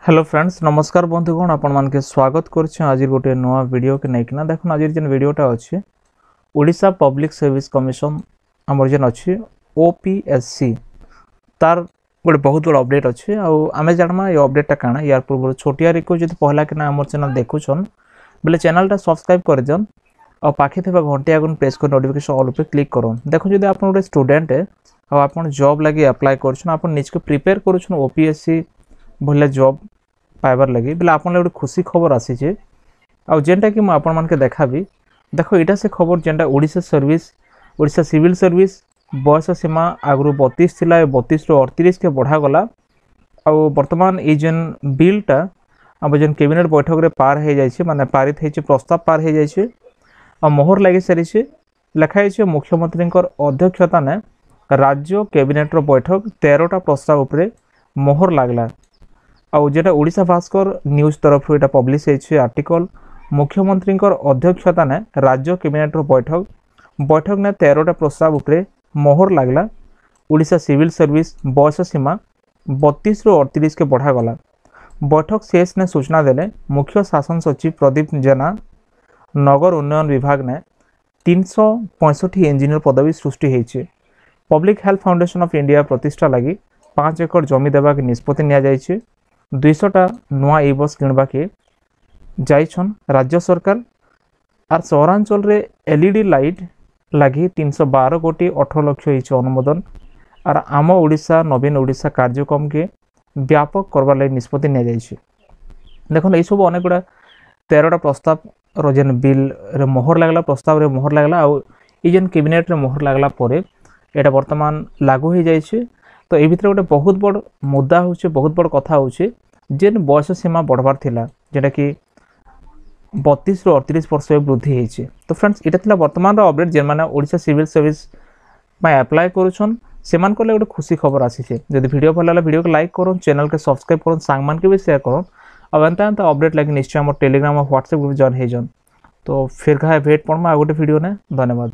Hello friends नमस्कार बंधुगण आपण मान के स्वागत करछे आज गोटे नवा वीडियो के नेकिना देखो आज जेन वीडियोटा अच्छे ओडिशा पब्लिक सर्विस कमिशन हमर जेन अच्छे ओपीएससी तार गोटे बहुत बड़ अपडेट अच्छे आमे जानमा ये अपडेटटा काना यार पूर्व छोटिया रिको जदि पहला कि ना हमर चैनल देखुछन बेले चैनलटा सब्सक्राइब कर जन और पाखे थे घंटे आगुन प्रेस कर नोटिफिकेशन ऑल पे क्लिक करन देखो जदि आपन गोटे स्टूडेंट है और आपन जॉब लगी अप्लाई करछन आपन निज के प्रिपेयर करछन ओपीएससी भले जॉब पाइबार लगी बोले आपन गोटे खुशी खबर आसी आ जेनटा कि मुझे आपण मानके देखाबी देखो यहाँ से खबर जेनटा ओडिशा सिविल सर्विस बयस सीमा आगु 32 थिला 32 रु 38 के बढ़ागला आ बर्तमान ये जेन बिलटा अब जेन कैबिनेट बैठक रे पार हो जाए माने पारित हो प्रस्ताव पार हो जाए आ मोहर लगी सारी लिखाई मुख्यमंत्री अध्यक्षता ने राज्य कैबिनेट बैठक 13टा प्रस्ताव उपरे मोहर लागला आउ जेटा ओडिशा भास्कर न्यूज तरफ एटा पब्लिश होइछे आर्टिकल मुख्यमंत्री अध्यक्षता ने राज्य कैबिनेट बैठक ने 13टा प्रस्ताव उपरे मोहर लागला ओडिशा सिविल सर्विस बयस सीमा 32 रु 38 के बढ़ागला बैठक शेष ने सूचना देले मुख्य शासन सचिव प्रदीप जेना नगर उन्नयन विभाग ने 365 इंजीनियर पदवी सृष्टि होइछे public health foundation of India प्रतिष्ठा लगी 5 एकड़ जमी देवा के निष्पत्ति निया जाइछे 200टा नुआ ई बस किणवा के जाइछन राज्य सरकार आर सहरांचल रे एलईडी लाइट लगी 312 कोटी 18 लक्ष होइछे अनुमोदन आर आम ओडिशा नवीन ओडिशा कार्यक्रम के व्यापक करबार लागि निष्पत्ति निया जाइछे देखो ये सब अनेक गुड़ा 13टा प्रस्ताव रो जेन बिल रे मोहर लागला प्रस्ताव रे मोहर लागला आ ई जेन कैबिनेट रे मोहर लागला परे एटा वर्तमान लागू हो जाइछे तो ये भितर गोटे बहुत बड़ मुद्दा होचे बहुत बड़ कथा होचे जेन बयस सीमा बढ़वार थिला जेटा कि 32 रु 38 वर्ष वृद्धि होइछे तो फ्रेंड्स एटा थिला वर्तमान रो अपडेट जेन माने ओडिशा सिविल सर्विस में अप्लाई करूछन सेमान को गोटे खुशी खबर आसीछे जदि वीडियो भल लागला वीडियो को लाइक करन चैनल के सब्सक्राइब करन सांग मान के भी शेयर करन अब एंता अपडेट लागि निश्चय हमर टेलीग्राम और व्हाट्सएप ग्रुप जॉइन हे जन तो फिर कहा भेट पड़मा आ गोटे वीडियो ने धन्यवाद।